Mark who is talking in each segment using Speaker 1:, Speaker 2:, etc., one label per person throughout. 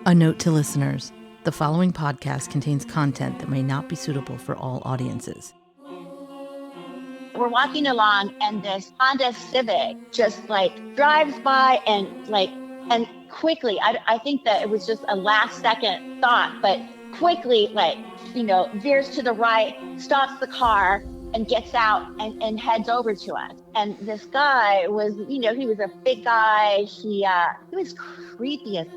Speaker 1: A note to listeners. The following podcast contains content that may not be suitable for all audiences.
Speaker 2: We're walking along and this Honda Civic just drives by and quickly, I think that it was just a last second thought, but quickly veers to the right, stops the car and gets out and heads over to us. And this guy was, he was a big guy. He was creepy as.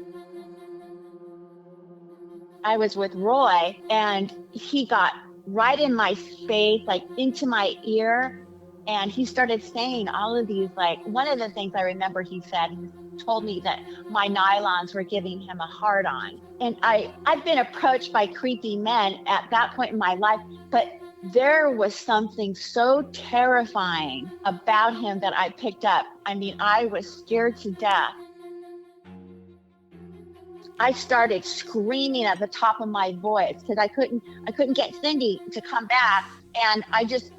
Speaker 2: I was with Roy and he got right in my space, into my ear. And he started saying all of these, one of the things I remember he said, he told me that my nylons were giving him a hard on. And I've been approached by creepy men at that point in my life, but there was something so terrifying about him that I picked up. I mean, I was scared to death. I started screaming at the top of my voice because I couldn't get Cynde to come back, and I just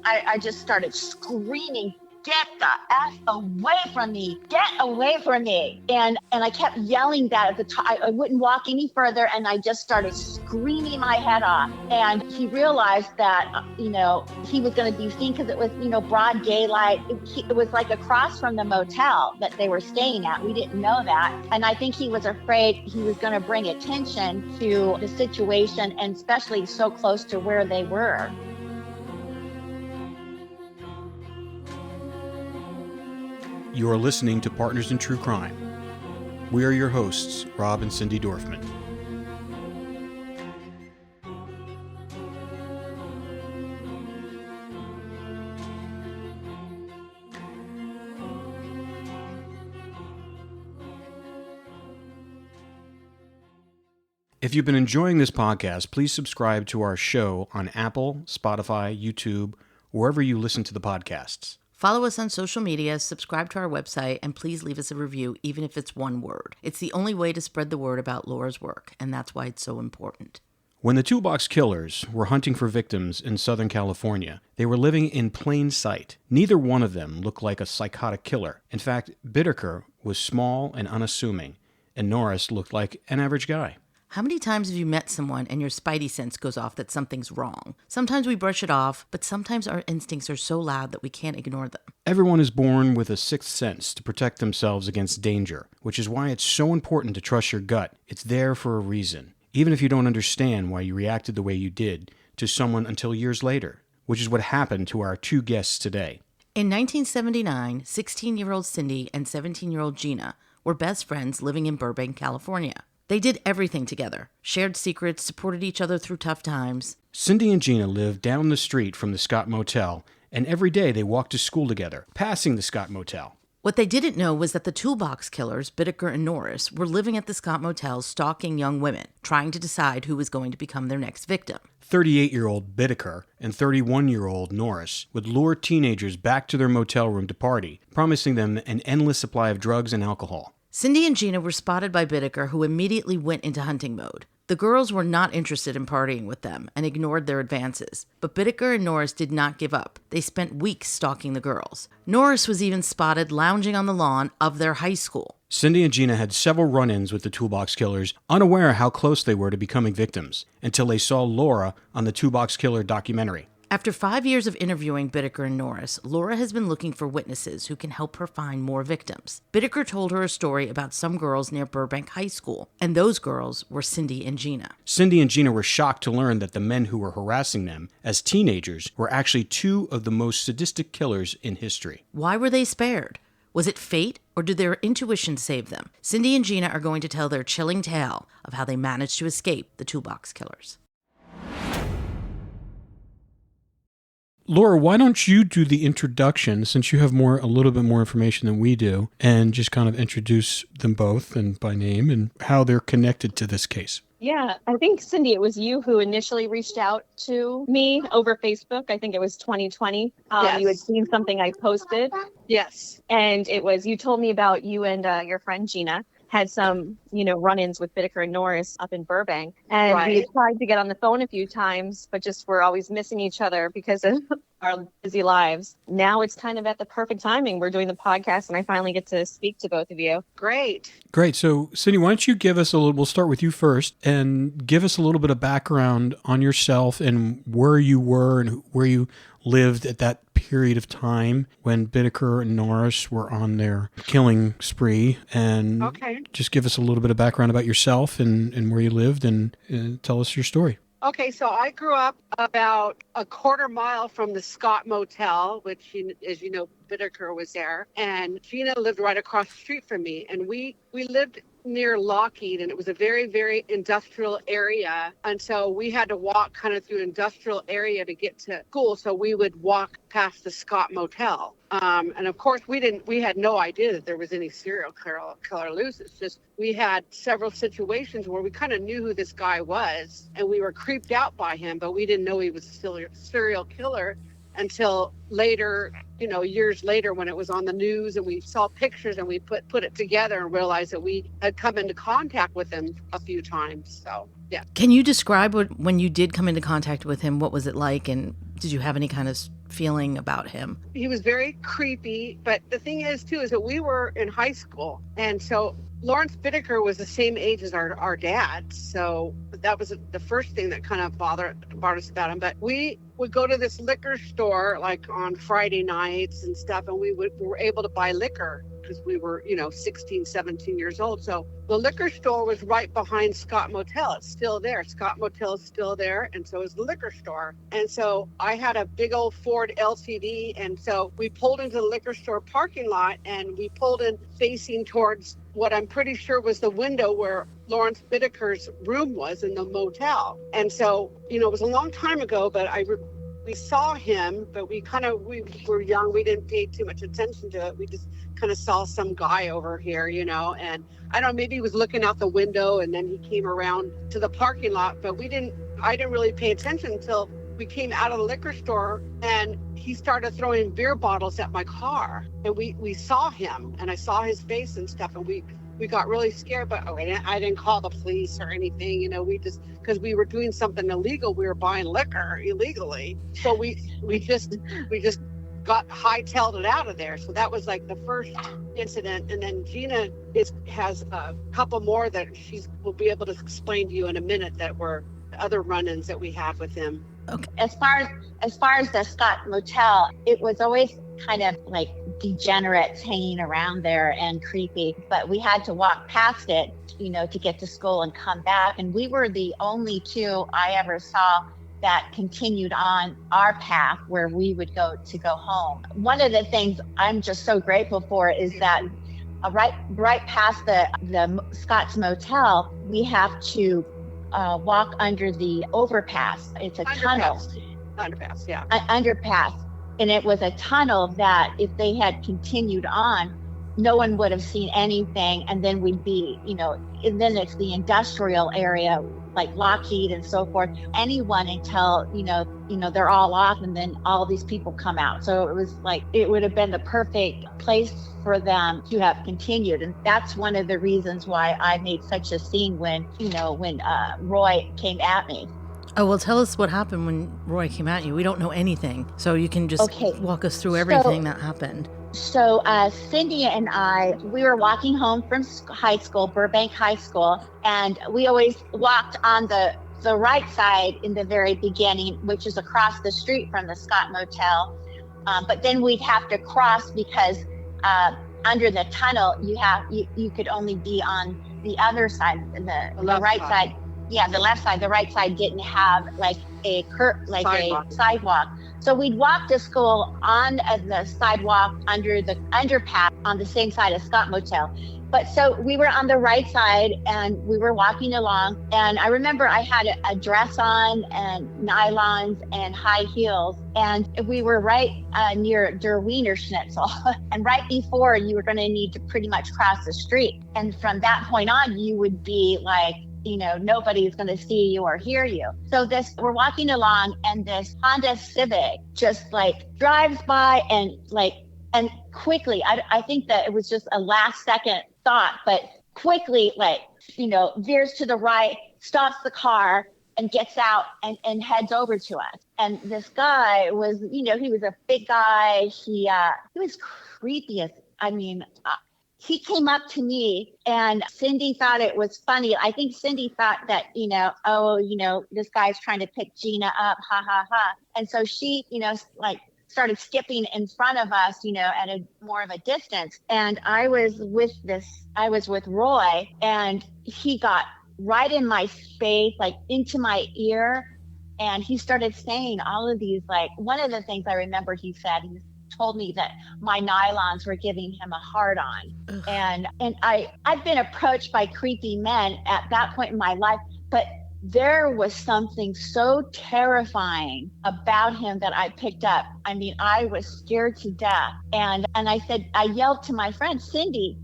Speaker 2: started screaming, "Get the F away from me! Get away from me!" And I kept yelling that at the top. I wouldn't walk any further, and I just started screaming my head off. And he realized that he was going to be seen because it was broad daylight. It was across from the motel that they were staying at. We didn't know that, and I think he was afraid he was going to bring attention to the situation, and especially so close to where they were.
Speaker 3: You are listening to Partners in True Crime. We are your hosts, Rob and Cynde Dorfman. If you've been enjoying this podcast, please subscribe to our show on Apple, Spotify, YouTube, wherever you listen to the podcasts.
Speaker 1: Follow us on social media, subscribe to our website, and please leave us a review, even if it's one word. It's the only way to spread the word about Laura's work, and that's why it's so important.
Speaker 3: When the Toolbox Killers were hunting for victims in Southern California, they were living in plain sight. Neither one of them looked like a psychotic killer. In fact, Bittaker was small and unassuming, and Norris looked like an average guy.
Speaker 1: How many times have you met someone and your spidey sense goes off that something's wrong? Sometimes we brush it off, but sometimes our instincts are so loud that we can't ignore them.
Speaker 3: Everyone is born with a sixth sense to protect themselves against danger, which is why it's so important to trust your gut. It's there for a reason, even if you don't understand why you reacted the way you did to someone until years later, which is what happened to our two guests today.
Speaker 1: In 1979, 16-year-old Cynde and 17-year-old Jina were best friends living in Burbank, California. They did everything together, shared secrets, supported each other through tough times.
Speaker 3: Cynde and Jina lived down the street from the Scott Motel, and every day they walked to school together, passing the Scott Motel.
Speaker 1: What they didn't know was that the Toolbox Killers, Bittaker and Norris, were living at the Scott Motel stalking young women, trying to decide who was going to become their next victim.
Speaker 3: 38-year-old Bittaker and 31-year-old Norris would lure teenagers back to their motel room to party, promising them an endless supply of drugs and alcohol.
Speaker 1: Cynde and Jina were spotted by Bittaker, who immediately went into hunting mode. The girls were not interested in partying with them and ignored their advances. But Bittaker and Norris did not give up. They spent weeks stalking the girls. Norris was even spotted lounging on the lawn of their high school.
Speaker 3: Cynde and Jina had several run-ins with the Toolbox Killers, unaware how close they were to becoming victims, until they saw Laura on the Toolbox Killer documentary.
Speaker 1: After 5 years of interviewing Bittaker and Norris, Laura has been looking for witnesses who can help her find more victims. Bittaker told her a story about some girls near Burbank High School, and those girls were Cynde and Jina.
Speaker 3: Cynde and Jina were shocked to learn that the men who were harassing them as teenagers were actually two of the most sadistic killers in history.
Speaker 1: Why were they spared? Was it fate, or did their intuition save them? Cynde and Jina are going to tell their chilling tale of how they managed to escape the Toolbox Killers.
Speaker 3: Laura, why don't you do the introduction, since you have a little bit more information than we do, and just kind of introduce them both and by name and how they're connected to this case?
Speaker 4: Yeah, I think, Cynde, it was you who initially reached out to me over Facebook. I think it was 2020.
Speaker 5: Yes.
Speaker 4: You had seen something I posted.
Speaker 5: Yes.
Speaker 4: And it was, you told me about you and your friend Jina. had some, run-ins with Bittaker and Norris up in Burbank. And we had
Speaker 2: Right.
Speaker 4: tried to get on the phone a few times, but just we're always missing each other because of our busy lives. Now it's kind of at the perfect timing. We're doing the podcast and I finally get to speak to both of you.
Speaker 2: Great.
Speaker 3: Great. So, Cynde, why don't you give us we'll start with you first, and give us a little bit of background on yourself and where you were and where you lived at that period of time when Bittaker and Norris were on their killing spree. And
Speaker 5: Okay.
Speaker 3: just give us a little bit of background about yourself and where you lived, and tell us your story.
Speaker 5: Okay, so I grew up about a quarter mile from the Scott Motel, which, as you know, Bittaker was there, and Jina lived right across the street from me, and we lived near Lockheed, and it was a very, very industrial area, and so we had to walk kind of through industrial area to get to school, so we would walk past the Scott Motel. And of course, we had no idea that there was any serial killer loose. It's just we had several situations where we kind of knew who this guy was, and we were creeped out by him, but we didn't know he was a serial killer until later, years later, when it was on the news and we saw pictures and we put it together and realized that we had come into contact with him a few times. So, yeah.
Speaker 1: Can you describe when you did come into contact with him, what was it like, and did you have any kind of feeling about him?
Speaker 5: He was very creepy, but the thing is, too, is that we were in high school, and so Lawrence Bittaker was the same age as our dad, so that was the first thing that kind of bothered us about him. But we would go to this liquor store like on Friday nights and stuff, and we were able to buy liquor because we were 16, 17 years old. So the liquor store was right behind Scott Motel. It's still there. Scott Motel is still there, and so is the liquor store. And so I had a big old Ford LCD, and so we pulled into the liquor store parking lot, and we pulled in facing towards what I'm pretty sure was the window where Lawrence Bittaker's room was in the motel. And so, it was a long time ago, but we saw him, but we were young. We didn't pay too much attention to it. We just kind of saw some guy over here, and I don't know, maybe he was looking out the window and then he came around to the parking lot, but I didn't really pay attention until we came out of the liquor store and he started throwing beer bottles at my car, and we saw him, and I saw his face and stuff, and we got really scared, but I didn't call the police or anything, we just, because we were doing something illegal, we were buying liquor illegally, so we just got hightailed it out of there. So that was like the first incident, and then Jina has a couple more that will be able to explain to you in a minute that were other run-ins that we had with him.
Speaker 2: Okay. As far as the Scott Motel, it was always kind of like degenerates hanging around there and creepy, but we had to walk past it, to get to school and come back. And we were the only two I ever saw that continued on our path where we would go home. One of the things I'm just so grateful for is that right past the Scott's Motel, we have to walk under the overpass. It's a tunnel.
Speaker 5: Underpass, yeah.
Speaker 2: Underpass. And it was a tunnel that if they had continued on, no one would have seen anything. And then we'd be, and then it's the industrial area, like Lockheed and so forth. Anyone until, they're all off, and then all these people come out. So it was like, it would have been the perfect place for them to have continued. And that's one of the reasons why I made such a scene when Roy came at me.
Speaker 1: Oh, well, tell us what happened when Roy came at you. We don't know anything, so you can just walk us through everything that happened.
Speaker 2: So Cynde and I, we were walking home from high school, Burbank High School, and we always walked on the right side in the very beginning, which is across the street from the Scott Motel. But then we'd have to cross because under the tunnel, you could only be on the other side, the right side. Yeah, the left side. The right side didn't have like a sidewalk. So we'd walk to school on the sidewalk under the underpass on the same side as Scott Motel. But so we were on the right side and we were walking along. And I remember I had a dress on and nylons and high heels. And we were right near Der Wiener Schnitzel. And right before, you were going to need to pretty much cross the street. And from that point on, you would be like, nobody's going to see you or hear you. So we're walking along and this Honda Civic just like drives by and quickly, I think that it was just a last second thought, but quickly, like, veers to the right, stops the car, and gets out and heads over to us. And this guy was, he was a big guy. He was creepy as, he came up to me, and Cynde thought it was funny. I think Cynde thought that, this guy's trying to pick Jina up, ha, ha, ha. And so she, started skipping in front of us, at a more of a distance. And I was with Roy, and he got right in my face, like into my ear. And he started saying all of these, like, one of the things I remember he said, he told me that my nylons were giving him a hard on. And I've been approached by creepy men at that point in my life, but there was something so terrifying about him that I picked up. I was scared to death. And I yelled to my friend, Cynde,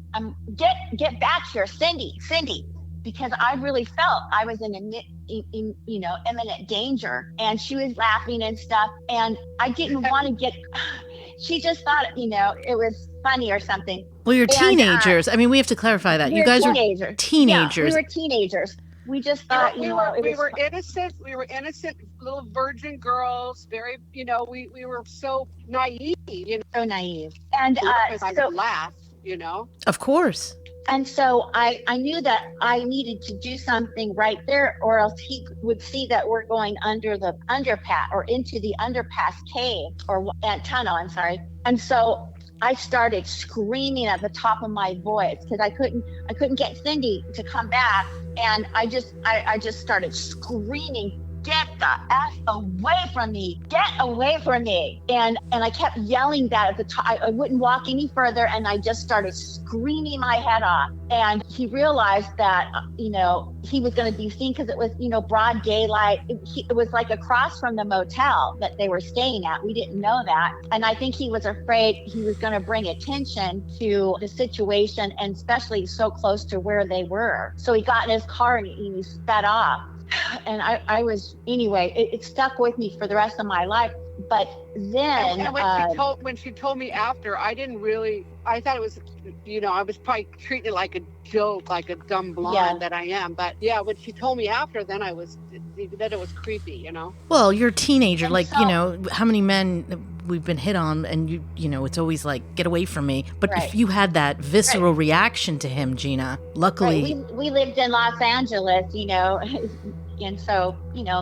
Speaker 2: get back here, Cynde, because I really felt I was in imminent danger. And she was laughing and stuff. And I didn't want to get, she just thought, it was funny or something.
Speaker 1: Well, you're teenagers. We have to clarify that. You guys were teenagers.
Speaker 2: Yeah, we were teenagers. We just thought,
Speaker 5: we were innocent. We were innocent little virgin girls. Very, we were so naive.
Speaker 2: So naive. And
Speaker 5: I would laugh.
Speaker 1: Of course.
Speaker 2: And so I knew that I needed to do something right there, or else he would see that we're going under the underpass or into the underpass cave or tunnel. I'm sorry. And so I started screaming at the top of my voice because I couldn't get Cynde to come back, and I just started screaming, "Get the F away from me! Get away from me!" And I kept yelling that at the top. I wouldn't walk any further, and I just started screaming my head off. And he realized that, he was going to be seen because it was, broad daylight. It was like across from the motel that they were staying at. We didn't know that. And I think he was afraid he was going to bring attention to the situation, and especially so close to where they were. So he got in his car and he sped off. And I was, anyway, it stuck with me for the rest of my life. But then
Speaker 5: when she told me after, I thought it was, I was probably treating it like a joke, like a dumb blonde that I am. But yeah, when she told me after, then it was creepy,
Speaker 1: Well, you're a teenager, and how many men we've been hit on, and it's always like, get away from me. But if you had that visceral reaction to him, Jina, luckily.
Speaker 2: We lived in Los Angeles, and so,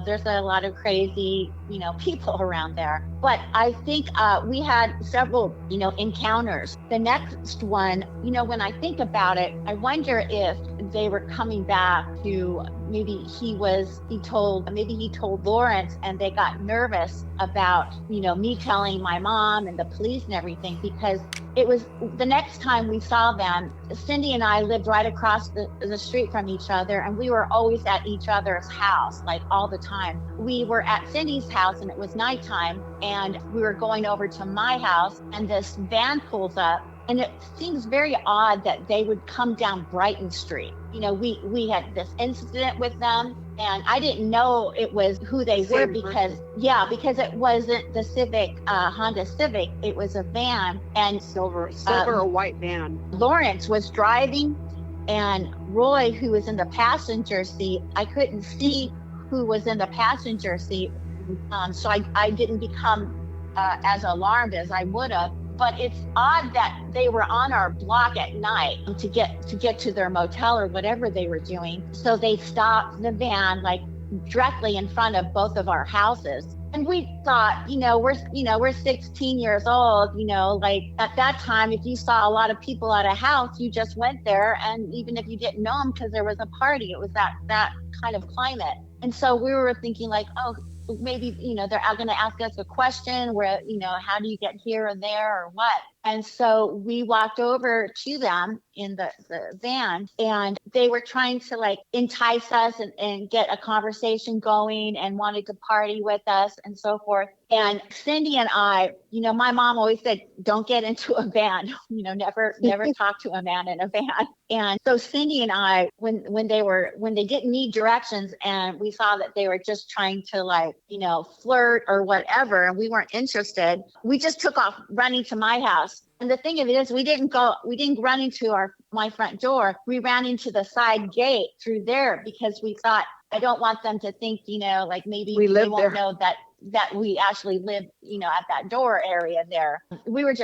Speaker 2: there's a lot of crazy, people around there. But I think we had several, encounters. The next one, when I think about it, I wonder if they were coming back to, maybe he told Lawrence, and they got nervous about, me telling my mom and the police and everything, because it was the next time we saw them, Cynde and I lived right across the street from each other, and we were always at each other's house, like all the time. We were at Cindy's house, and it was nighttime, and we were going over to my house, and this van pulls up. And it seems very odd that they would come down Brighton Street. We had this incident with them, and I didn't know it was who they were because it wasn't the Civic, Honda Civic. It was a van, and
Speaker 5: silver or white van. Lawrence
Speaker 2: was driving, and Roy, who was in the passenger seat, I couldn't see who was in the passenger seat, so I didn't become as alarmed as I would have. But it's odd that they were on our block at night to get to their motel or whatever they were doing. So they stopped the van like directly in front of both of our houses. And we thought, we're 16 years old, like at that time, if you saw a lot of people at a house, you just went there. And even if you didn't know them because there was a party, it was that kind of climate. And so we were thinking like, oh, maybe, they're going to ask us a question where, how do you get here or there or what? And so we walked over to them in the van, and they were trying to like entice us and get a conversation going and wanted to party with us and so forth. And Cynde and I, my mom always said, don't get into a van, never talk to a man in a van. And so Cynde and I, when they didn't need directions and we saw that they were just trying to like, flirt or whatever, and we weren't interested, we just took off running to my house. house. And the thing of it is, we didn't run into my front door. We ran into the side gate through there because we thought, I don't want them to think, like maybe they won't know that we actually live, at that door area there. We were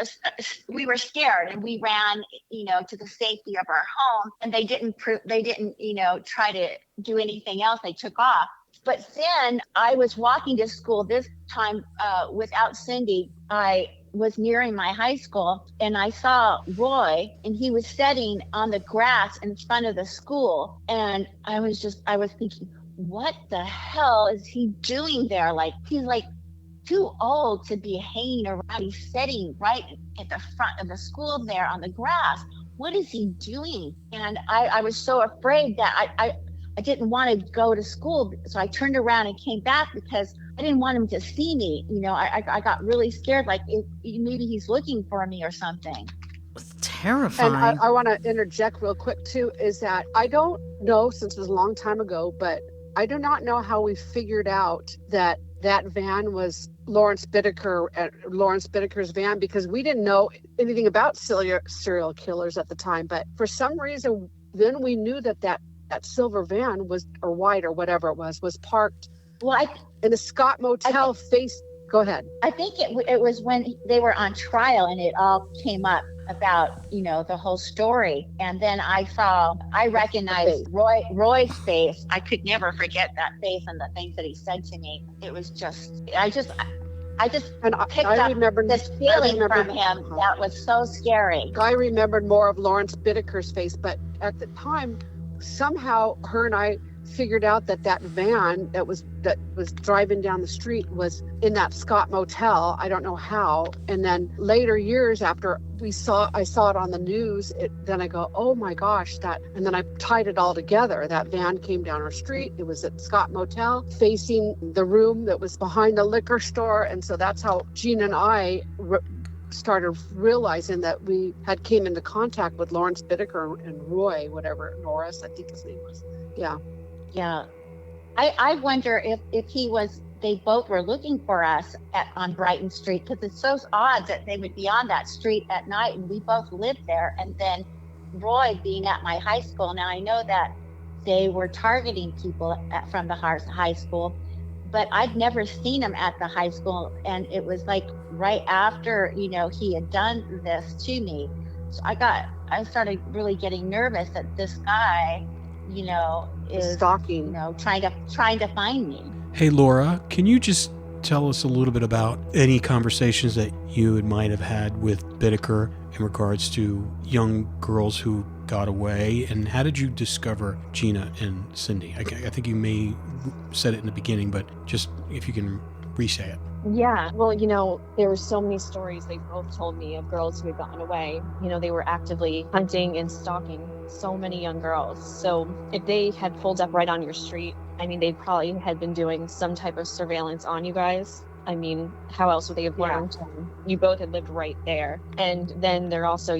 Speaker 2: scared, and we ran, to the safety of our home, and they didn't, try to do anything else. They took off. But then I was walking to school this time without Cynde. I was nearing my high school, and I saw Roy, and he was sitting on the grass in front of the school. And I was thinking, what the hell is he doing there? Like, he's like too old to be hanging around. He's sitting right at the front of the school there on the grass. What is he doing? And I was so afraid that I didn't want to go to school. So I turned around and came back because I didn't want him to see me. I got really scared, like maybe he's looking for me or something.
Speaker 1: It's terrifying.
Speaker 5: And I want to interject real quick too, is that I don't know, since it was a long time ago, but I do not know how we figured out that van was Lawrence Bittaker's van, because we didn't know anything about serial killers at the time. But for some reason, then we knew that silver van was, or white or whatever it was parked in the Scott Motel Go ahead.
Speaker 2: I think it was when they were on trial and it all came up about, the whole story. And then I recognized Roy's face. I could never forget that face and the things that he said to me. It was just, I just picked up this feeling from him that was so scary.
Speaker 5: I remembered more of Lawrence Bittaker's face, but at the time, somehow her and I figured out that van that was driving down the street was in that Scott Motel. I don't know how. And then later years after I saw it on the news, then I go, oh my gosh, and then I tied it all together. That van came down our street. It was at Scott Motel facing the room that was behind the liquor store. And so that's how Jina and I started realizing that we had came into contact with Lawrence Bittaker and Roy, whatever, Norris, I think his name was. Yeah.
Speaker 2: Yeah. I wonder if they both were looking for us on Brighton Street, because it's so odd that they would be on that street at night, and we both lived there. And then Roy being at my high school. Now I know that they were targeting people from the high school, but I'd never seen him at the high school. And it was like right after, he had done this to me. So I started really getting nervous that this guy, is
Speaker 5: stalking,
Speaker 2: trying to find me.
Speaker 3: Hey, Laura, can you just tell us a little bit about any conversations that you might have had with Bittaker in regards to young girls who got away, and how did you discover Jina and Cynde? I think you may said it in the beginning, but just if you can re-say it.
Speaker 4: Yeah, well, there were so many stories they both told me of girls who had gotten away. They were actively hunting and stalking so many young girls. So if they had pulled up right on your street, they probably had been doing some type of surveillance on you guys. How else would they have learned? Yeah. You both had lived right there. And then they're also,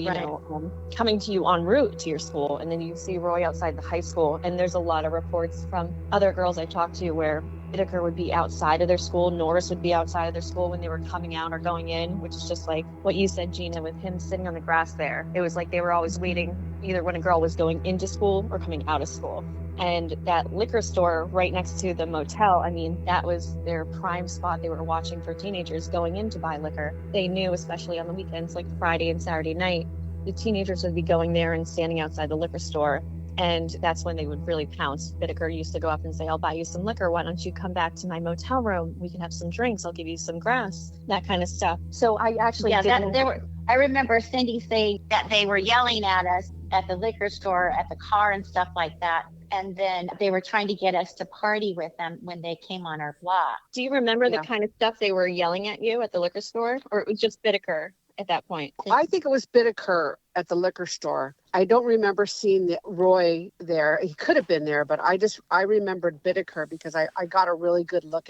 Speaker 4: coming to you en route to your school. And then you see Roy outside the high school. And there's a lot of reports from other girls I talked to where Bittaker would be outside of their school. Norris would be outside of their school when they were coming out or going in, which is just like what you said, Jina, with him sitting on the grass there. It was like they were always waiting either when a girl was going into school or coming out of school. And that liquor store right next to the motel, that was their prime spot. They were watching for teenagers going in to buy liquor. They knew, especially on the weekends, like Friday and Saturday night, the teenagers would be going there and standing outside the liquor store. And that's when they would really pounce. Bittaker used to go up and say, I'll buy you some liquor. Why don't you come back to my motel room? We can have some drinks. I'll give you some grass, that kind of stuff. So I actually
Speaker 2: I remember Cynde saying that they were yelling at us at the liquor store, at the car and stuff like that. And then they were trying to get us to party with them when they came on our block.
Speaker 4: Do you remember the kind of stuff they were yelling at you at the liquor store? Or it was just Bittaker at that point?
Speaker 5: I think it was Bittaker at the liquor store. I don't remember seeing Roy there. He could have been there, but I remembered Bittaker because I got a really good look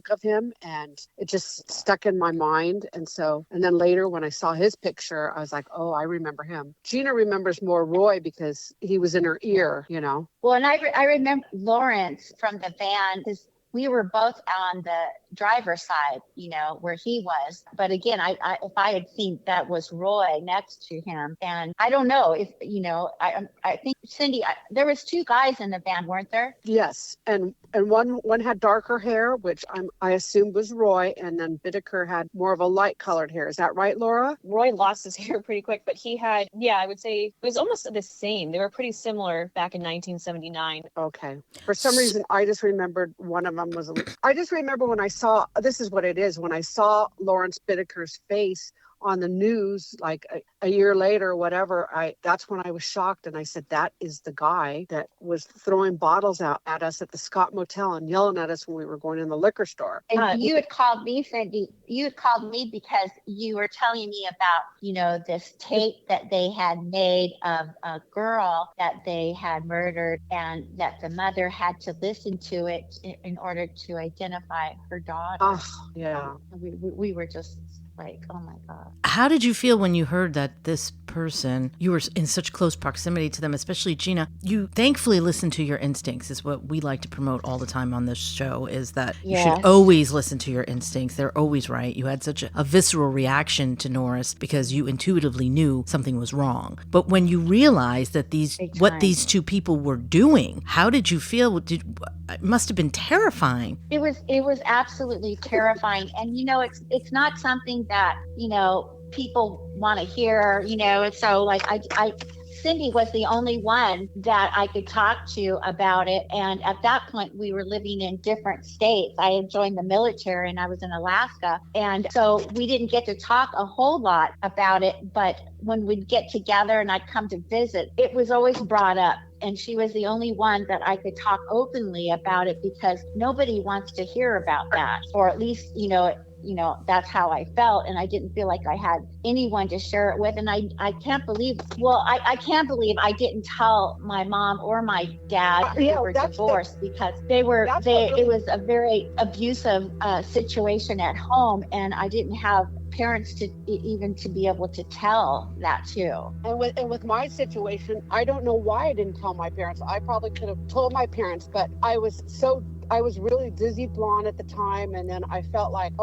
Speaker 5: of him, and it just stuck in my mind. And then later when I saw his picture, I was like, oh, I remember him. Jina remembers more Roy because he was in her ear,
Speaker 2: Well, and I remember Lawrence from the van, because we were both on the driver's side, where he was. But again, if I had seen that was Roy next to him, and I don't know if, I think Cynde, there was two guys in the van, weren't there?
Speaker 5: Yes, and one had darker hair, which I assumed was Roy, and then Bittaker had more of a light colored hair. Is that right, Laura?
Speaker 4: Roy lost his hair pretty quick, but he had, I would say it was almost the same. They were pretty similar back in 1979.
Speaker 5: Okay. For some reason, I just remembered one of them was, I just remember when I saw, this is what it is, when I saw Lawrence Bittaker's face on the news, like a year later or whatever, that's when I was shocked. And I said, that is the guy that was throwing bottles out at us at the Scott Motel and yelling at us when we were going in the liquor store.
Speaker 2: And you had called me, Cynde. You had called me because you were telling me about, this tape that they had made of a girl that they had murdered, and that the mother had to listen to it in order to identify her daughter.
Speaker 5: Oh, yeah.
Speaker 2: We were just like, oh my God.
Speaker 1: How did you feel when you heard that this person, you were in such close proximity to them, especially Jina? You thankfully listened to your instincts, is what we like to promote all the time on this show, is that you should always listen to your instincts. They're always right. You had such a visceral reaction to Norris because you intuitively knew something was wrong. But when you realized that what these two people were doing, how did you feel? It must have been terrifying.
Speaker 2: It was absolutely terrifying. And, it's not something that, people want to hear, and so like Cynde was the only one that I could talk to about it. And at that point, we were living in different states. I had joined the military and I was in Alaska. And so we didn't get to talk a whole lot about it. But when we'd get together and I'd come to visit, it was always brought up. And she was the only one that I could talk openly about it, because nobody wants to hear about that, or at least, that's how I felt. And I didn't feel like I had anyone to share it with. And I can't believe, I can't believe I didn't tell my mom or my dad they were divorced, because it was a very abusive situation at home. And I didn't have parents to even to be able to tell that too.
Speaker 5: And with my situation, I don't know why I didn't tell my parents. I probably could have told my parents, but I was really dizzy blonde at the time, and then I felt like,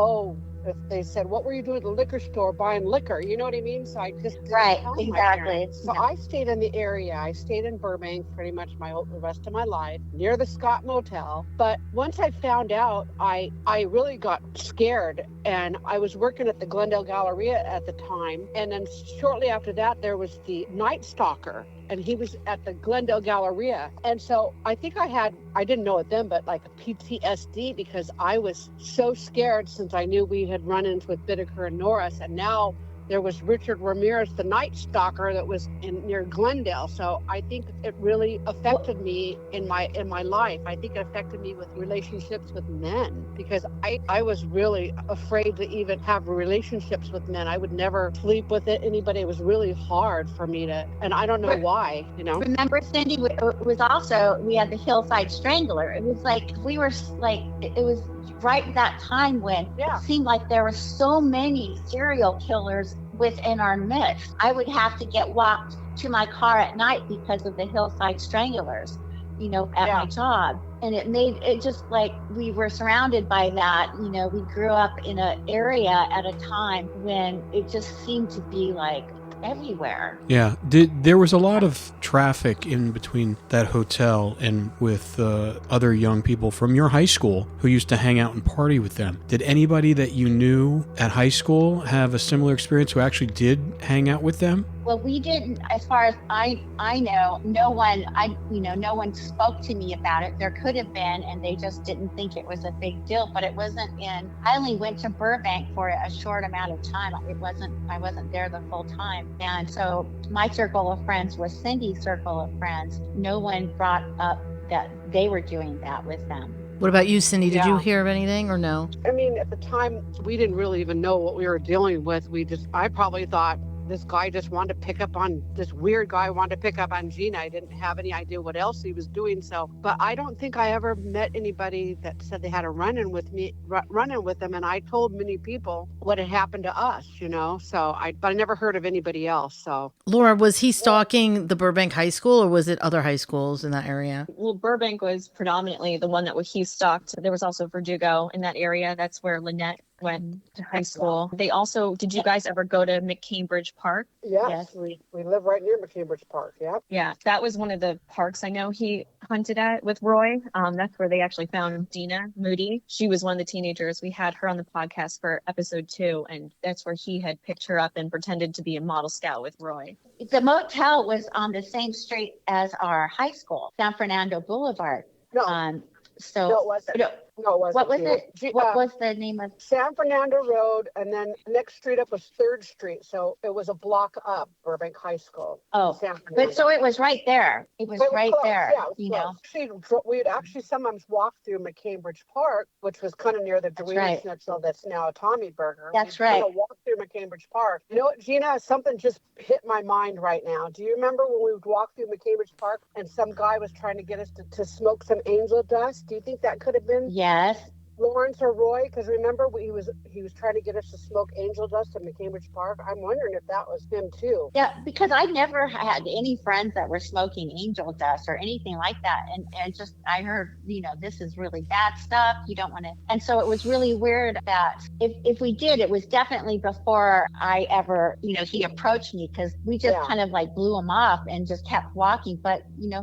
Speaker 5: if they said, what were you doing at the liquor store buying liquor? You know what I mean? So I just didn't tell my parents. So I stayed in the area. I stayed in Burbank pretty much the rest of my life, near the Scott Motel. But once I found out, I really got scared, and I was working at the Glendale Galleria at the time. And then shortly after that, there was the Night Stalker, and he was at the Glendale Galleria. And so I think I didn't know it then, but like a PTSD, because I was so scared since I knew we had run-ins with Bittaker and Norris. And now there was Richard Ramirez, the Night Stalker, that was near Glendale. So I think it really affected me in my life. I think it affected me with relationships with men, because I was really afraid to even have relationships with men. I would never sleep with anybody. It was really hard for me to, and I don't know why,
Speaker 2: Remember, Cynde, it was also, we had the Hillside Strangler. It was like, it was right at that time when it seemed like there were so many serial killers within our midst. I would have to get walked to my car at night because of the Hillside Stranglers, at my job. And it just like we were surrounded by that. We grew up in an area at a time when it just seemed to be like everywhere.
Speaker 3: Yeah. There was a lot of traffic in between that hotel and with other young people from your high school who used to hang out and party with them. Did anybody that you knew at high school have a similar experience who actually did hang out with them?
Speaker 2: Well, we didn't, as far as I know, no one spoke to me about it. There could have been, and they just didn't think it was a big deal, but it wasn't I only went to Burbank for a short amount of time. I wasn't there the full time. And so my circle of friends was Cynde's circle of friends. No one brought up that they were doing that with them.
Speaker 1: What about you, Cynde? Did you hear of anything or no?
Speaker 5: I mean, at the time, we didn't really even know what we were dealing with. I probably thought this guy just wanted to pick up on, this weird guy wanted to pick up on Jina. I didn't have any idea what else he was doing. So, but I don't think I ever met anybody that said they had a run-in with them. And I told many people what had happened to us, but I never heard of anybody else. So,
Speaker 1: Laura, was he stalking the Burbank High School, or was it other high schools in that area?
Speaker 4: Well, Burbank was predominantly the one that he stalked. There was also Verdugo in that area. That's where Lynette went to high school. They also, did you guys ever go to McCambridge Park?
Speaker 5: yes. We live right near McCambridge Park. Yep.
Speaker 4: Yeah, that was one of the parks I know he hunted at with Roy. That's where they actually found Dina Moody. She was one of the teenagers. We had her on the podcast for episode 2, and that's where he had picked her up and pretended to be a model scout with Roy.
Speaker 2: The motel was on the same street as our high school, San Fernando Boulevard.
Speaker 5: No,
Speaker 2: So
Speaker 5: no, it wasn't. No, it wasn't.
Speaker 2: what was it? What was the name of?
Speaker 5: San Fernando Road, and then next street up was 3rd Street. So it was a block up, Burbank High School.
Speaker 2: Oh,
Speaker 5: San Fernando.
Speaker 2: but so it was right there. It was right
Speaker 5: close.
Speaker 2: there.
Speaker 5: Yeah, it was close. We would actually sometimes walk through McCambridge Park, which was kind of near the Dewey
Speaker 2: right.
Speaker 5: Schnitzel that's now a Tommy Burger.
Speaker 2: That's
Speaker 5: We'd
Speaker 2: right.
Speaker 5: Kind of walk through McCambridge Park. You know what, Gina? Something just hit my mind right now. Do you remember when we would walk through McCambridge Park and some guy was trying to get us to smoke some angel dust? Do you think that could have been
Speaker 2: Yes.
Speaker 5: Lawrence or Roy? Because remember, he was trying to get us to smoke angel dust in McCambridge Park. I'm wondering if that was him too.
Speaker 2: Yeah, because I never had any friends that were smoking angel dust or anything like that. And just, I heard, this is really bad stuff. You don't want to. And so it was really weird that if we did, it was definitely before I ever, he approached me, because we just kind of like blew him off and just kept walking. But,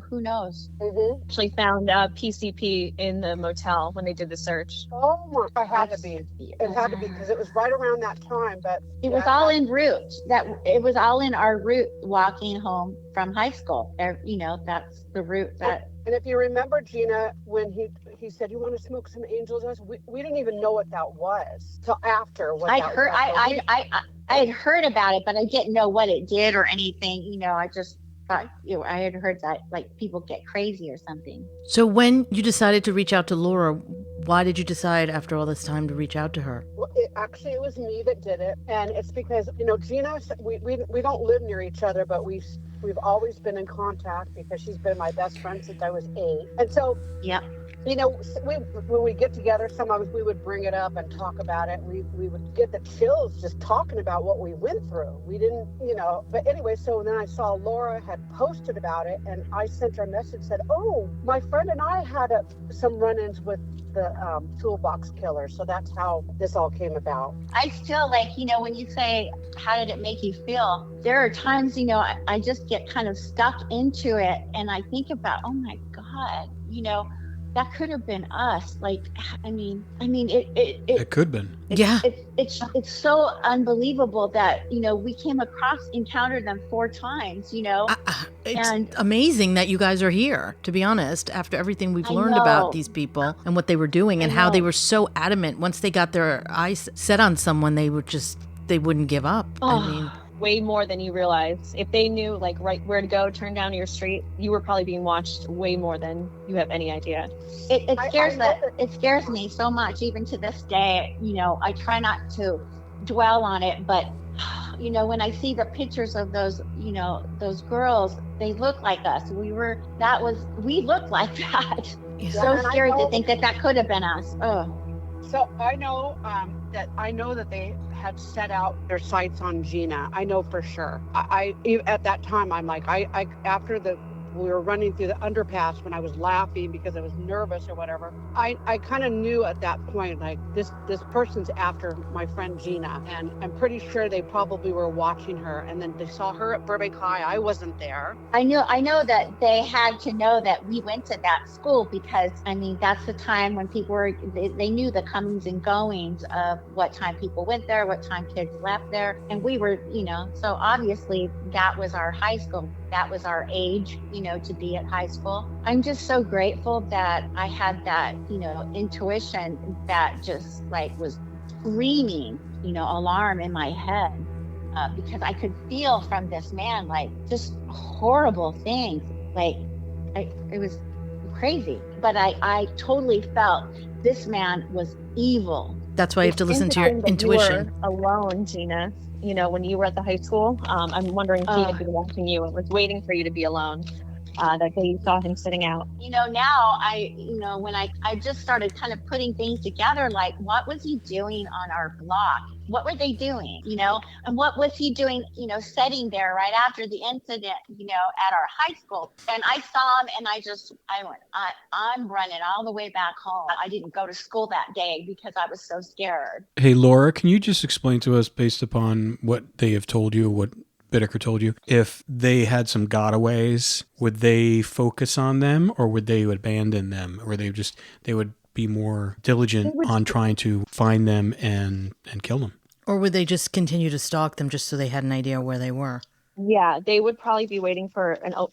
Speaker 2: who knows?
Speaker 5: Mm-hmm.
Speaker 4: Actually found PCP in the motel when they did the search.
Speaker 5: Oh my! It had to be. It had to be, because it was right around that time. But
Speaker 2: it was all en route. It was all in our route walking home from high school. That's the route that.
Speaker 5: And if you remember, Gina, when he said, "You want to smoke some angel dust?" We didn't even know what that was till after.
Speaker 2: I had heard about it, but I didn't know what it did or anything. I just thought, I had heard that like people get crazy or something.
Speaker 1: So when you decided to reach out to Laura, why did you decide after all this time to reach out to her?
Speaker 5: Well, it was me that did it, and it's because Gina, we don't live near each other, but we've always been in contact because she's been my best friend since I was 8, and so
Speaker 2: yeah.
Speaker 5: When we get together, sometimes we would bring it up and talk about it. We would get the chills just talking about what we went through. We didn't, but anyway, so then I saw Laura had posted about it, and I sent her a message, said, "Oh, my friend and I had some run-ins with the toolbox killer." So that's how this all came about.
Speaker 2: I still when you say, how did it make you feel? There are times, I just get kind of stuck into it, and I think about, oh my God, that could have been us.
Speaker 3: It could have been.
Speaker 1: Yeah.
Speaker 2: It's so unbelievable that, we encountered them 4 times,
Speaker 1: It's amazing that you guys are here, to be honest, after everything we've learned about these people and what they were doing and how they were so adamant. Once they got their eyes set on someone, they wouldn't give up.
Speaker 4: Way more than you realize. If they knew right where to go, turn down your street, you were probably being watched way more than you have any idea.
Speaker 2: It scares me so much, even to this day. I try not to dwell on it, but when I see the pictures of those girls, they look like us. We look like that.
Speaker 1: Yeah.
Speaker 2: So scary to think that could have been us. Oh.
Speaker 5: So I know that they had set out their sights on Gina. I know for sure. I at that time, I'm like, after we were running through the underpass, when I was laughing because I was nervous or whatever, I kind of knew at that point, like, this person's after my friend Gina, and I'm pretty sure they probably were watching her, and then they saw her at Burbank High. I wasn't there.
Speaker 2: I know that they had to know that we went to that school, because that's the time when people they knew the comings and goings of what time people went there, what time kids left there, and we were, so obviously that was our high school. That was our age, to be at high school. I'm just so grateful that I had that, intuition that just was screaming, alarm in my head, because I could feel from this man, just horrible things. It was crazy, but I totally felt this man was evil.
Speaker 1: That's why you have to listen to your
Speaker 4: Interesting that
Speaker 1: intuition.
Speaker 4: You were alone, Jina. You know, when you were at the high school, I'm wondering if he had been watching you and was waiting for you to be alone. That day you saw him sitting out.
Speaker 2: Now when I just started kind of putting things together, like what was he doing on our block? What were they doing, and what was he doing, sitting there right after the incident, at our high school. And I saw him and I went, I'm running all the way back home. I didn't go to school that day because I was so scared.
Speaker 3: Hey, Laura, can you just explain to us, based upon what they have told you, what Bittaker told you, if they had some gotaways, would they focus on them or would they abandon them, or they would be more diligent on trying to find them and kill them?
Speaker 1: Or would they just continue to stalk them just so they had an idea where they were?
Speaker 4: Yeah, they would probably be waiting for a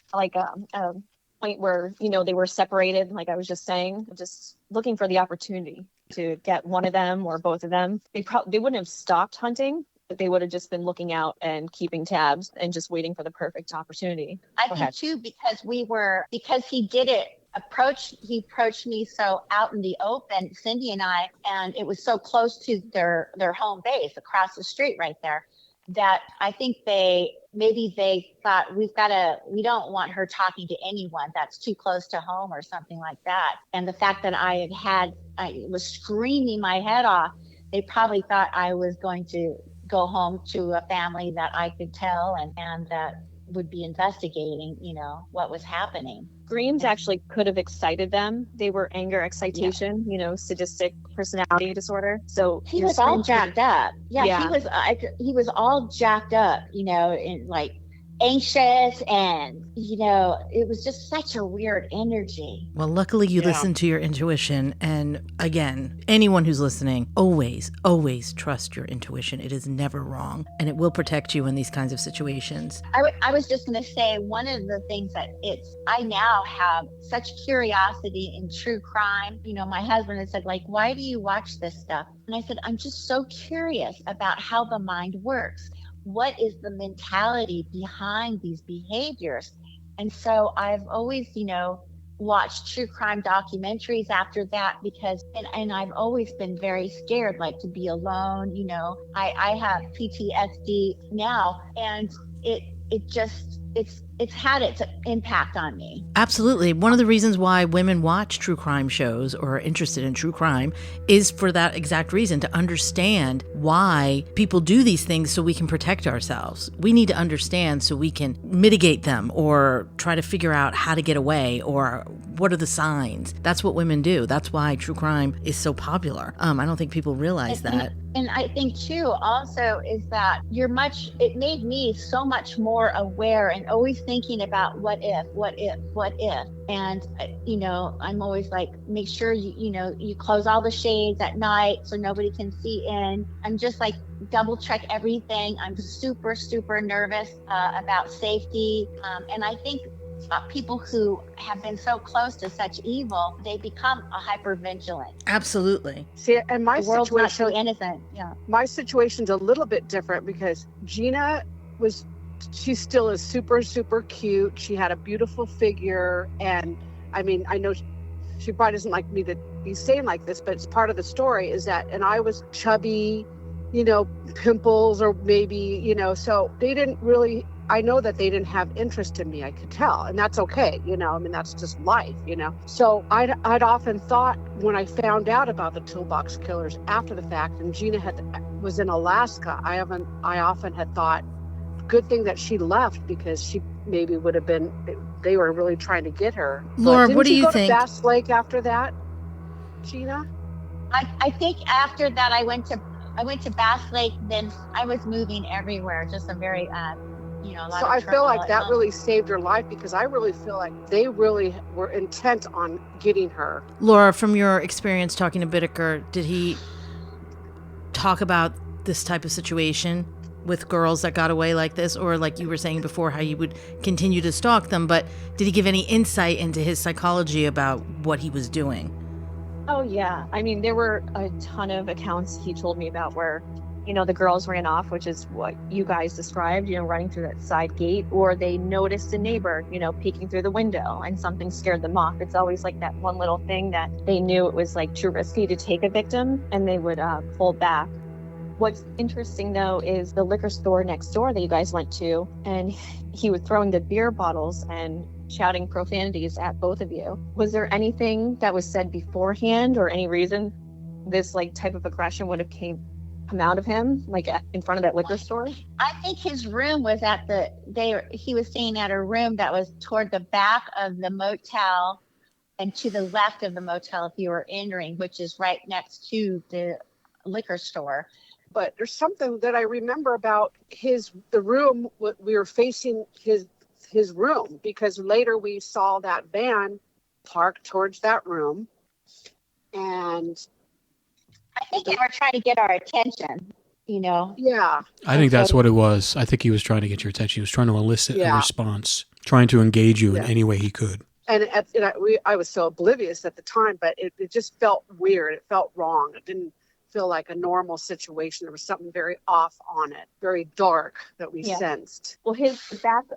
Speaker 4: point where, they were separated, like I was just saying, just looking for the opportunity to get one of them or both of them. They wouldn't have stopped hunting, but they would have just been looking out and keeping tabs and just waiting for the perfect opportunity.
Speaker 2: I think too, because he did it. He approached me so out in the open, Cynde and I, and it was so close to their home base across the street right there, that I think they thought we don't want her talking to anyone that's too close to home or something like that. And the fact that I was screaming my head off, they probably thought I was going to go home to a family that I could tell and that would be investigating, what was happening.
Speaker 4: Screams actually could have excited them. They were anger excitation, sadistic personality disorder. So
Speaker 2: he was all jacked up. Yeah. He was all jacked up, and like anxious, and it was just such a weird energy.
Speaker 1: Well, luckily you listened to your intuition, and again, anyone who's listening, always trust your intuition. It is never wrong, and it will protect you in these kinds of situations.
Speaker 2: I was just going to say, one of the things that I now have such curiosity in true crime. My husband had said, like, why do you watch this stuff? And I said, I'm just so curious about how the mind works. What is the mentality behind these behaviors? And so I've always, watched true crime documentaries after that, because, and I've always been very scared, like to be alone. I have PTSD now, and it's had its impact on me.
Speaker 1: Absolutely. One of the reasons why women watch true crime shows or are interested in true crime is for that exact reason, to understand why people do these things so we can protect ourselves. We need to understand so we can mitigate them or try to figure out how to get away or what are the signs. That's what women do. That's why true crime is so popular. I don't think people realize that.
Speaker 2: And I think too, also, is that it made me so much more aware and always thinking about what if. And, I'm always like, make sure you close all the shades at night so nobody can see in. I'm just like, double check everything. I'm super, super nervous about safety. And I think people who have been so close to such evil, they become a hypervigilant.
Speaker 1: Absolutely.
Speaker 5: See, and
Speaker 2: the world's not so innocent. Yeah.
Speaker 5: My situation's a little bit different because Jina she still is super, super cute. She had a beautiful figure. And I mean, I know she probably doesn't like me to be saying like this, but it's part of the story is that, and I was chubby, pimples, or maybe, so they didn't really, I know that they didn't have interest in me, I could tell, and that's okay, that's just life, So I'd often thought, when I found out about the toolbox killers after the fact, and Jina was in Alaska, I often had thought, good thing that she left, because she maybe would have been, they were really trying to get her.
Speaker 1: Laura, what do you think?
Speaker 5: Didn't you go to Bass Lake after that, Jina?
Speaker 2: I think after that I went to Bass Lake, then I was moving everywhere, just a very a lot
Speaker 5: so
Speaker 2: of
Speaker 5: I feel like that
Speaker 2: home.
Speaker 5: really saved her life, because I really feel like they really were intent on getting her.
Speaker 1: Laura, from your experience talking to Bittaker, did he talk about this type of situation with girls that got away like this, or like you were saying before, how you would continue to stalk them, but did he give any insight into his psychology about what he was doing?
Speaker 4: Oh yeah, I mean, there were a ton of accounts he told me about where the girls ran off, which is what you guys described, running through that side gate, or they noticed a neighbor, peeking through the window and something scared them off. It's always like that one little thing that they knew it was like too risky to take a victim and they would pull back. What's interesting though is the liquor store next door that you guys went to, and he was throwing the beer bottles and shouting profanities at both of you. Was there anything that was said beforehand or any reason this like type of aggression would have come out of him, like in front of that liquor store?
Speaker 2: I think his room was he was staying at a room that was toward the back of the motel and to the left of the motel if you were entering, which is right next to the liquor store.
Speaker 5: But there's something that I remember about the room. We were facing his room because later we saw that van parked towards that room, and
Speaker 2: I think they were trying to get our attention.
Speaker 5: Yeah.
Speaker 3: I think that's what it was. I think he was trying to get your attention. He was trying to elicit a response, trying to engage you in any way he could.
Speaker 5: And I was so oblivious at the time, but it just felt weird. It felt wrong. It didn't feel like a normal situation. There was something very off on it, very dark that we sensed.
Speaker 4: Well,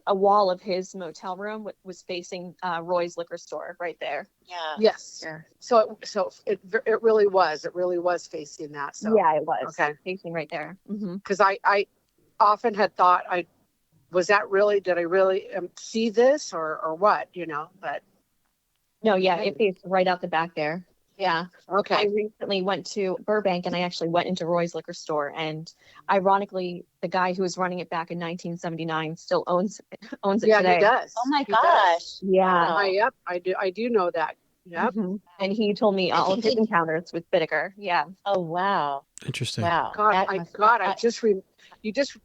Speaker 4: a wall of his motel room was facing Roy's liquor store right there.
Speaker 2: Yeah.
Speaker 5: Yes.
Speaker 2: Yeah.
Speaker 5: So it really was facing that. So
Speaker 4: yeah, it was.
Speaker 5: Okay.
Speaker 4: Facing right there.
Speaker 5: Because I often had thought, did I really see this or what, but.
Speaker 4: No, yeah, it faced right out the back there. Yeah.
Speaker 5: Okay.
Speaker 4: I recently went to Burbank and I actually went into Roy's liquor store, and ironically, the guy who was running it back in 1979 still owns it today.
Speaker 5: Yeah, he does.
Speaker 2: Oh my
Speaker 5: He
Speaker 2: gosh.
Speaker 5: does.
Speaker 4: Yeah.
Speaker 5: Yep. I do know that. Yep.
Speaker 4: And he told me all of his encounters with Bittaker. Yeah.
Speaker 2: Oh wow.
Speaker 3: Interesting.
Speaker 2: Wow.
Speaker 5: You just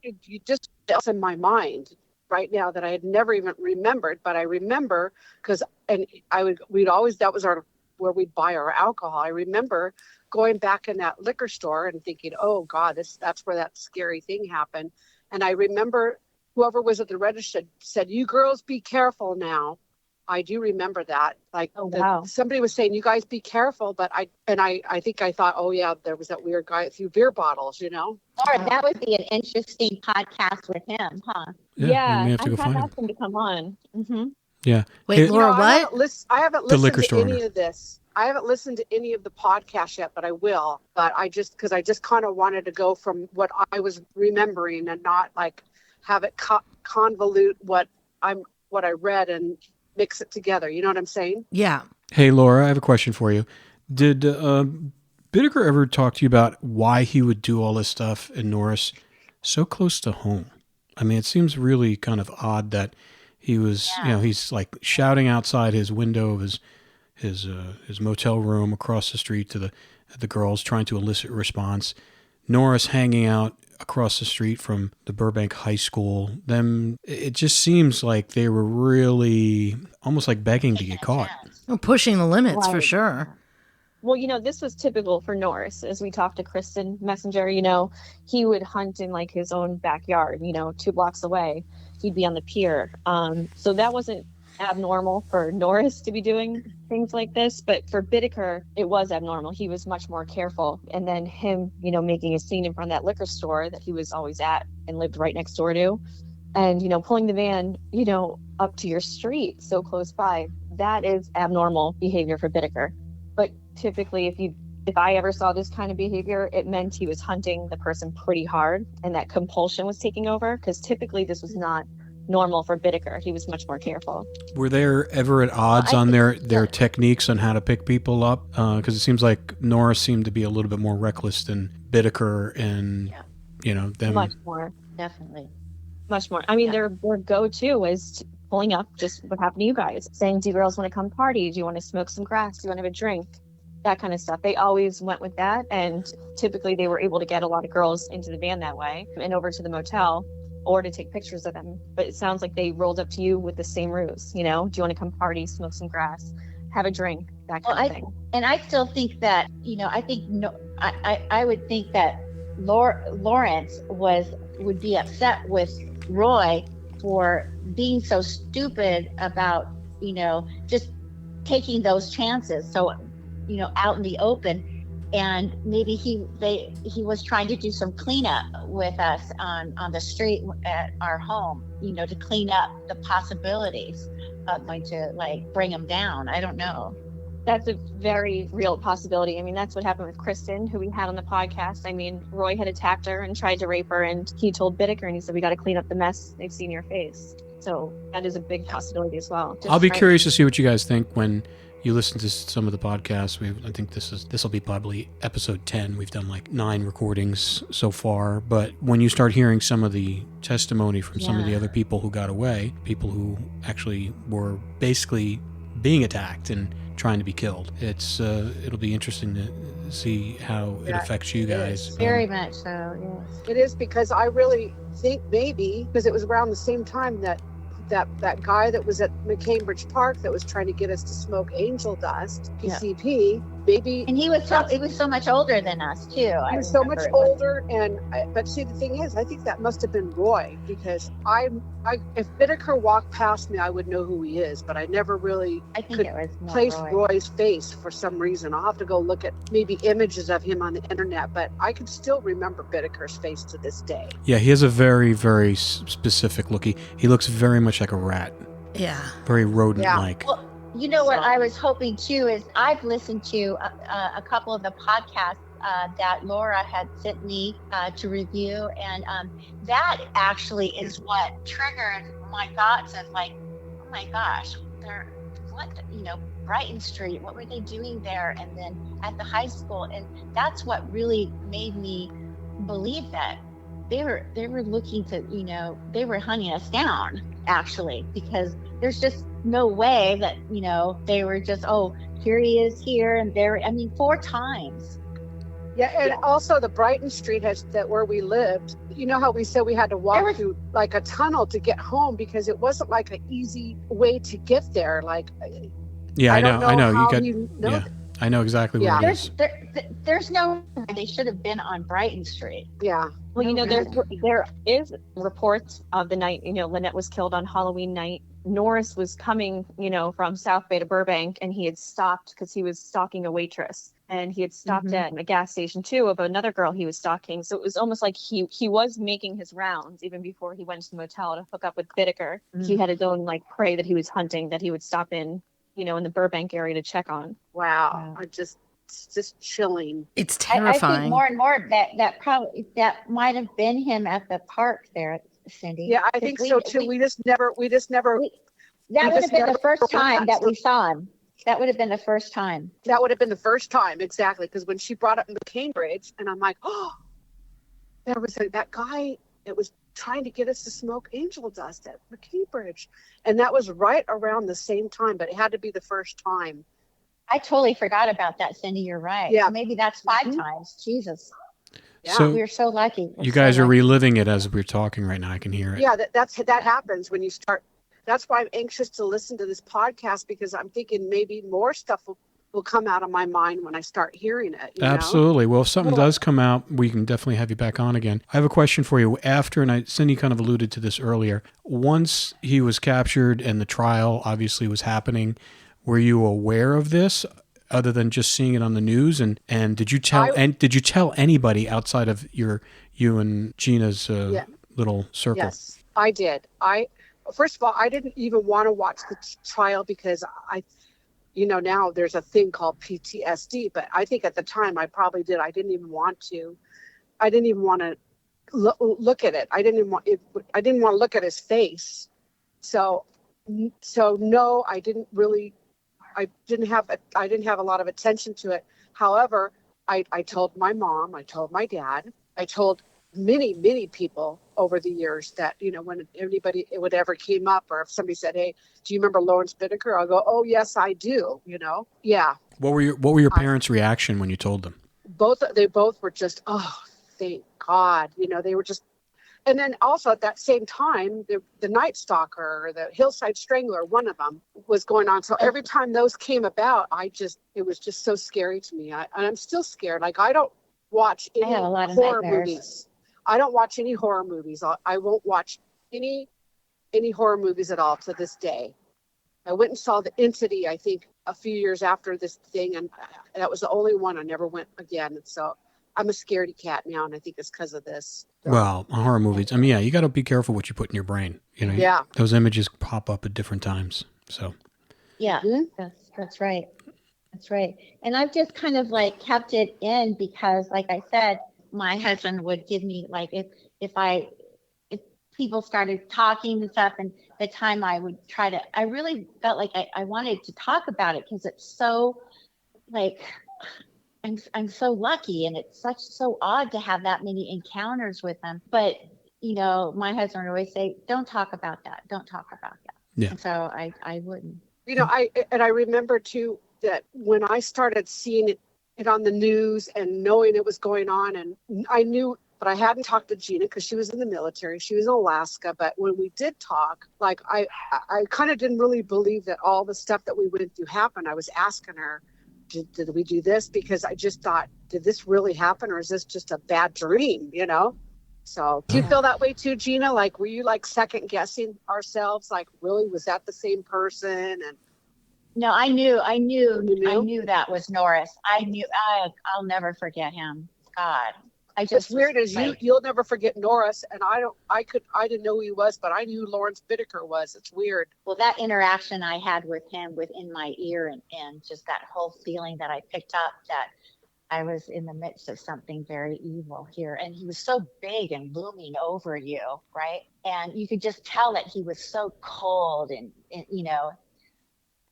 Speaker 5: else in my mind right now that I had never even remembered, but I remember that was where we'd buy our alcohol. I remember going back in that liquor store and thinking, oh God, that's where that scary thing happened. And I remember whoever was at the register said, you girls be careful now. I do remember that. Like, somebody was saying, you guys be careful. But I think I thought, oh yeah, there was that weird guy that threw beer bottles,
Speaker 2: Laura, that would be an interesting podcast with him, huh?
Speaker 3: Yeah. We have to go
Speaker 4: I
Speaker 3: find
Speaker 4: asked him to come on.
Speaker 3: Yeah.
Speaker 1: Wait, Laura, what?
Speaker 5: I haven't
Speaker 3: The liquor
Speaker 5: listened to
Speaker 3: store
Speaker 5: any of this. I haven't listened to any of the podcasts yet, but I will. But I just kind of wanted to go from what I was remembering and not like have it convolute what I read and mix it together. You know what I'm saying?
Speaker 1: Yeah.
Speaker 3: Hey, Laura, I have a question for you. Did Bittaker ever talk to you about why he would do all this stuff in Norris so close to home? I mean, it seems really kind of odd that he was, he's like shouting outside his window of his motel room across the street to the girls, trying to elicit a response. Norris hanging out across the street from the Burbank High School. It just seems like they were really almost like begging to get caught.
Speaker 1: Well, pushing the limits for sure.
Speaker 4: Well, this was typical for Norris. As we talked to Kristen Messenger, he would hunt in like his own backyard, 2 blocks away. He'd be on the pier. So that wasn't abnormal for Norris to be doing things like this, but for Bittaker, it was abnormal. He was much more careful. And then him, making a scene in front of that liquor store that he was always at and lived right next door to, and, pulling the van, up to your street so close by, that is abnormal behavior for Bittaker. But typically, if I ever saw this kind of behavior, it meant he was hunting the person pretty hard and that compulsion was taking over, because typically this was not normal for Bittaker. He was much more careful.
Speaker 3: Were there ever at odds on their techniques on how to pick people up? Because it seems like Norris seemed to be a little bit more reckless than Bittaker and, them.
Speaker 4: Much more.
Speaker 2: Definitely.
Speaker 4: Much more. I mean, their go-to is pulling up, just what happened to you guys, saying, do you girls want to come party? Do you want to smoke some grass? Do you want to have a drink? That kind of stuff. They always went with that. And typically they were able to get a lot of girls into the van that way and over to the motel or to take pictures of them. But it sounds like they rolled up to you with the same ruse. Do you want to come party, smoke some grass, have a drink, that kind of thing.
Speaker 2: And I still think that, I would think that Lawrence would be upset with Roy for being so stupid about, just taking those chances. So, out in the open, and maybe he was trying to do some cleanup with us on the street at our home, to clean up the possibilities of going to like bring him down. I don't know.
Speaker 4: That's a very real possibility. I mean, that's what happened with Kristen, who we had on the podcast. I mean, Roy had attacked her and tried to rape her, and he told Bittaker, and he said, we got to clean up the mess they've seen in your face. So that is a big possibility as well.
Speaker 3: I'll be curious to see what you guys think when you listen to some of the podcasts. I think this will be probably episode 10. We've done like 9 recordings so far, but when you start hearing some of the testimony from some of the other people who got away, people who actually were basically being attacked and trying to be killed, it'll be interesting to see how it affects you guys.
Speaker 2: Very much so, yes.
Speaker 5: It is, because I really think maybe because it was around the same time that guy that was at McCambridge Park that was trying to get us to smoke angel dust, PCP, maybe.
Speaker 2: And he was so much older than us too.
Speaker 5: He was so much older, but see, the thing is, I think that must have been Roy, because if Bittaker walked past me, I would know who he is, but I never really could place Roy's face for some reason. I'll have to go look at maybe images of him on the internet, but I can still remember Bittaker's face to this day.
Speaker 3: Yeah, he has a very, very specific look. He looks very much like a rat.
Speaker 1: Yeah.
Speaker 3: Very rodent-like.
Speaker 2: Well, you know what I was hoping too is I've listened to a couple of the podcasts that Laura had sent me to review, and that actually is what triggered my thoughts of like, oh my gosh, Brighton Street, what were they doing there? And then at the high school, and that's what really made me believe that they were looking to, they were hunting us down, actually, because there's just no way that, they were just, oh, here he is here and there. I mean, 4 times.
Speaker 5: Yeah, and also the Brighton Street where we lived, you know how we said we had to walk through like a tunnel to get home because it wasn't like an easy way to get there. Like,
Speaker 3: yeah, I know. I know exactly where it is.
Speaker 2: There's no, they should have been on Brighton Street.
Speaker 5: Yeah.
Speaker 4: Well, there is reports of the night, Lynette was killed on Halloween night. Norris was coming, from South Bay to Burbank, and he had stopped because he was stalking a waitress. And he had stopped at a gas station too of another girl he was stalking. So it was almost like he was making his rounds even before he went to the motel to hook up with Bittaker. He had his own like prey that he was hunting that he would stop in, in the Burbank area to check on.
Speaker 5: Wow. It's just chilling.
Speaker 1: It's terrifying.
Speaker 2: I think more and more that might have been him at the park there, Cynde.
Speaker 5: Yeah, I think so too. We just never.
Speaker 2: That would have been the first time that we saw him. That would have been the first time.
Speaker 5: That would have been the first time, exactly. Because when she brought up Cambridge, and I'm like, oh, there was that guy that was trying to get us to smoke angel dust at Cambridge, and that was right around the same time. But it had to be the first time.
Speaker 2: I totally forgot about that, Cynde. You're right. Yeah, so maybe that's 5 times. Jesus. Yeah, so we're so lucky.
Speaker 3: You guys are reliving it as we're talking right now. I can hear it.
Speaker 5: Yeah, that happens when you start. That's why I'm anxious to listen to this podcast, because I'm thinking maybe more stuff will come out of my mind when I start hearing it.
Speaker 3: Absolutely. Well, if something does come out, we can definitely have you back on again. I have a question for you. Cynde kind of alluded to this earlier. Once he was captured and the trial obviously was happening, were you aware of this other than just seeing it on the news? And did you tell anybody outside of you and Gina's little circle?
Speaker 5: Yes, I did. First of all, I didn't even want to watch the trial because now there's a thing called PTSD, but I think at the time I probably did. I didn't even want to. I didn't even want to look at it. I didn't want to look at his face. So no, I didn't have a lot of attention to it. However, I told my mom, I told my dad, I told many people over the years that, when anybody it would ever came up, or if somebody said, hey, do you remember Lawrence Bittaker? I'll go, oh yes, I do. Yeah.
Speaker 3: What were your parents' reaction when you told them?
Speaker 5: They both were just, oh, thank God. They were just. And then also at that same time, the Night Stalker or the Hillside Strangler, one of them was going on. So every time those came about, it was just so scary to me. I'm still scared. Like, I don't watch any horror movies. I don't watch any horror movies. I won't watch any horror movies at all to this day. I went and saw The Entity, I think, a few years after this thing, and that was the only one. I never went again. And so I'm a scaredy cat now, and I think it's because of this. So,
Speaker 3: Well, horror movies. I mean, yeah, you got to be careful what you put in your brain.
Speaker 5: Yeah.
Speaker 3: Those images pop up at different times. So,
Speaker 2: Yeah, that's right. That's right. And I've just kind of like kept it in because, like I said, my husband would give me like if people started talking and stuff, and the time I would try to, I really felt like I wanted to talk about it because it's so like I'm so lucky, and it's so odd to have that many encounters with them. But my husband would always say, "Don't talk about that. Don't talk about that."
Speaker 3: Yeah.
Speaker 2: And so I wouldn't.
Speaker 5: I remember too that when I started seeing it on the news and knowing it was going on, and I knew, but I hadn't talked to Jina because she was in the military. She was in Alaska. But when we did talk, like I kind of didn't really believe that all the stuff that we went through happened. I was asking her, did we do this? Because I just thought, did this really happen, or is this just a bad dream? So do you feel that way too, Jina? Like, were you like second guessing ourselves? Like, really, was that the same person? And
Speaker 2: no, I knew that was Norris. I knew. I'll never forget him. God,
Speaker 5: What's weird is you'll never forget Norris, and I didn't know who he was, but I knew who Lawrence Bittaker was. It's weird.
Speaker 2: Well, that interaction I had with him within my ear, and just that whole feeling that I picked up that I was in the midst of something very evil here. And he was so big and looming over you, right? And you could just tell that he was so cold and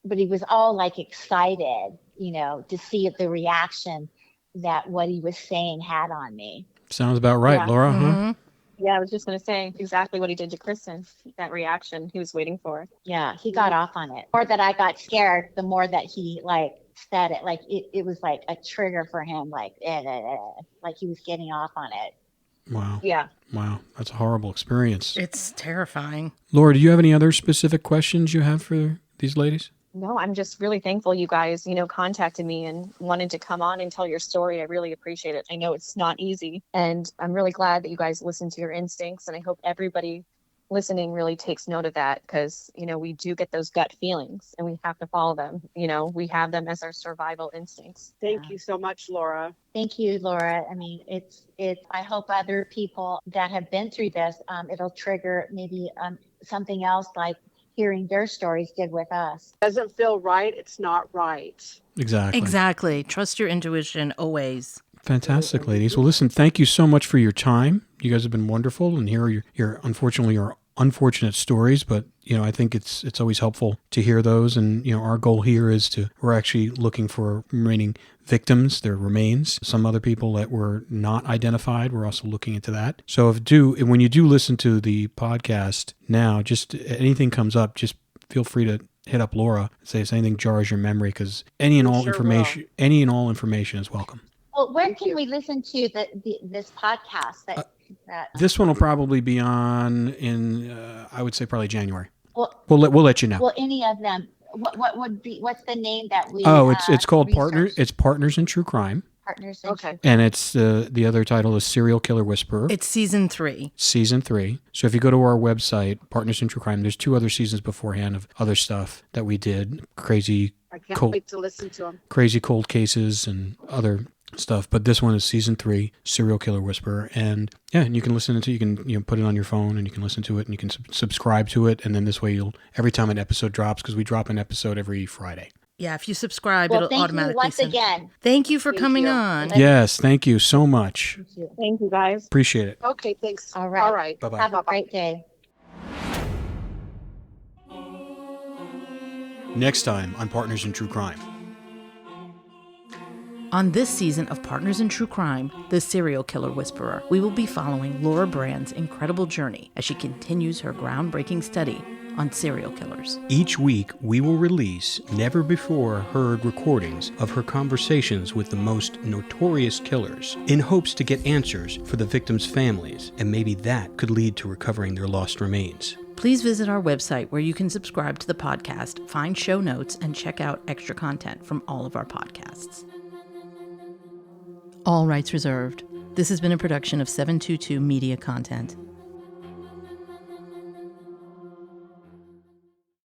Speaker 2: but he was all like excited, to see the reaction that what he was saying had on me.
Speaker 3: Sounds about right,
Speaker 4: Yeah.
Speaker 3: Laura,
Speaker 1: Mm-hmm.
Speaker 3: huh?
Speaker 4: Yeah, I was just going to say exactly what he did to Kristen, that reaction he was waiting for.
Speaker 2: Yeah, he got off on it. The more that I got scared, the more that he said it. Like it was like a trigger for him, like he was getting off on it.
Speaker 3: Wow.
Speaker 4: Yeah.
Speaker 3: Wow. That's a horrible experience.
Speaker 1: It's terrifying.
Speaker 3: Laura, do you have any other specific questions you have for these ladies?
Speaker 4: No, I'm just really thankful you guys, contacted me and wanted to come on and tell your story. I really appreciate it. I know it's not easy, and I'm really glad that you guys listen to your instincts, and I hope everybody listening really takes note of that, because, we do get those gut feelings and we have to follow them. We have them as our survival instincts.
Speaker 5: Thank you so much, Laura.
Speaker 2: Thank you, Laura. I mean, it's. I hope other people that have been through this, it'll trigger maybe something else like hearing their stories did with us.
Speaker 5: Doesn't feel right, it's not right.
Speaker 3: Exactly.
Speaker 1: Trust your intuition always.
Speaker 3: Fantastic, ladies. Well, listen, thank you so much for your time. You guys have been wonderful, and here are your unfortunate stories, but I think it's always helpful to hear those. And our goal here is we're actually looking for remaining victims, their remains. Some other people that were not identified, we're also looking into that. So when you do listen to the podcast now, just anything comes up, just feel free to hit up Laura and say if anything jars your memory, because any and all information is welcome.
Speaker 2: Well, where can we listen to this podcast?
Speaker 3: This one will probably be on in I would say probably January.
Speaker 2: Well,
Speaker 3: We'll let you know.
Speaker 2: Well, any of them. What's the name that we?
Speaker 3: It's called Partners. It's Partners in True Crime.
Speaker 2: Partners in
Speaker 5: Okay.
Speaker 2: True
Speaker 3: And it's the other title is Serial Killer Whisperer.
Speaker 1: It's season 3.
Speaker 3: Season 3. So if you go to our website, Partners in True Crime, there's 2 other seasons beforehand of other stuff that we did. Crazy
Speaker 5: I can't wait to listen to them.
Speaker 3: crazy cold cases and other stuff. But this one is season 3, Serial Killer Whisperer. And and you can listen to it. You can put it on your phone and you can listen to it and you can subscribe to it. And then this way every time an episode drops, because we drop an episode every Friday.
Speaker 1: Yeah, if you subscribe,
Speaker 2: Well,
Speaker 1: it'll
Speaker 2: thank
Speaker 1: automatically
Speaker 2: you once
Speaker 1: send.
Speaker 2: again.
Speaker 1: Thank you for
Speaker 5: Thank
Speaker 1: coming
Speaker 5: you.
Speaker 1: on.
Speaker 3: Yes, thank you so much.
Speaker 4: Thank you, guys.
Speaker 3: Appreciate it.
Speaker 5: Okay, thanks.
Speaker 2: All right.
Speaker 5: All right.
Speaker 3: Bye-bye.
Speaker 2: Have a great day.
Speaker 3: Next time on Partners in True Crime.
Speaker 1: On this season of Partners in True Crime, the Serial Killer Whisperer, we will be following Laura Brand's incredible journey as she continues her groundbreaking study on serial killers.
Speaker 3: Each week, we will release never-before-heard recordings of her conversations with the most notorious killers in hopes to get answers for the victims' families, and maybe that could lead to recovering their lost remains.
Speaker 1: Please visit our website where you can subscribe to the podcast, find show notes, and check out extra content from all of our podcasts. All rights reserved. This has been a production of 722 Media Content.